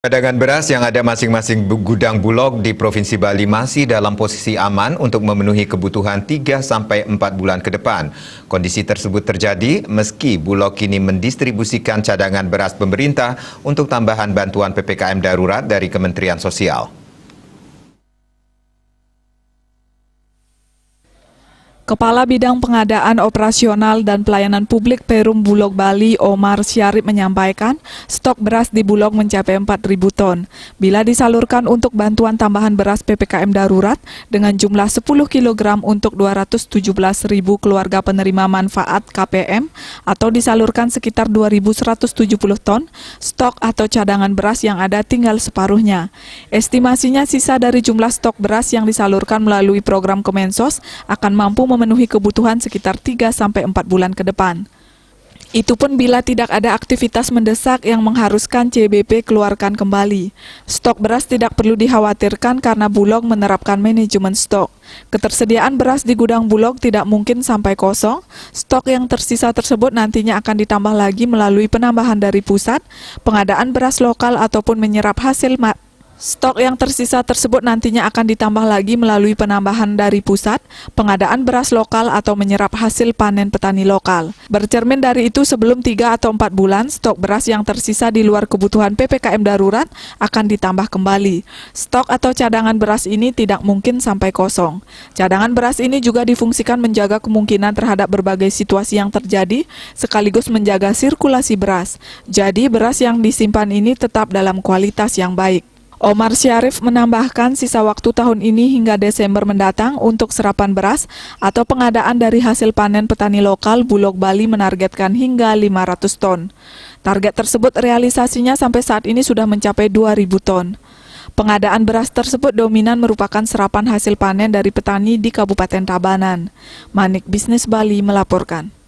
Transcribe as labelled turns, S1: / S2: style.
S1: Cadangan beras yang ada masing-masing gudang Bulog di Provinsi Bali masih dalam posisi aman untuk memenuhi kebutuhan 3-4 bulan ke depan. Kondisi tersebut terjadi meski Bulog kini mendistribusikan cadangan beras pemerintah untuk tambahan bantuan PPKM darurat dari Kementerian Sosial.
S2: Kepala Bidang Pengadaan Operasional dan Pelayanan Publik Perum Bulog Bali, Omar Syarif menyampaikan, stok beras di Bulog mencapai 4.000 ton. Bila disalurkan untuk bantuan tambahan beras PPKM darurat dengan jumlah 10 kg untuk 217.000 keluarga penerima manfaat KPM atau disalurkan sekitar 2.170 ton, stok atau cadangan beras yang ada tinggal separuhnya. Estimasinya sisa dari jumlah stok beras yang disalurkan melalui program Kemensos akan mampu memenuhi kebutuhan sekitar 3-4 bulan ke depan. Itu pun bila tidak ada aktivitas mendesak yang mengharuskan CBP keluarkan kembali. Stok beras tidak perlu dikhawatirkan karena Bulog menerapkan manajemen stok. Ketersediaan beras di gudang Bulog tidak mungkin sampai kosong. Stok yang tersisa tersebut nantinya akan ditambah lagi melalui penambahan dari pusat, pengadaan beras lokal ataupun menyerap hasil Stok yang tersisa tersebut nantinya akan ditambah lagi melalui penambahan dari pusat, pengadaan beras lokal atau menyerap hasil panen petani lokal. Bercermin dari itu, sebelum 3 atau 4 bulan, stok beras yang tersisa di luar kebutuhan PPKM darurat akan ditambah kembali. Stok atau cadangan beras ini tidak mungkin sampai kosong. Cadangan beras ini juga difungsikan menjaga kemungkinan terhadap berbagai situasi yang terjadi, sekaligus menjaga sirkulasi beras. Jadi, beras yang disimpan ini tetap dalam kualitas yang baik. Omar Syarif menambahkan sisa waktu tahun ini hingga Desember mendatang untuk serapan beras atau pengadaan dari hasil panen petani lokal, Bulog Bali menargetkan hingga 500 ton. Target tersebut realisasinya sampai saat ini sudah mencapai 2.000 ton. Pengadaan beras tersebut dominan merupakan serapan hasil panen dari petani di Kabupaten Tabanan. Manik Bisnis Bali melaporkan.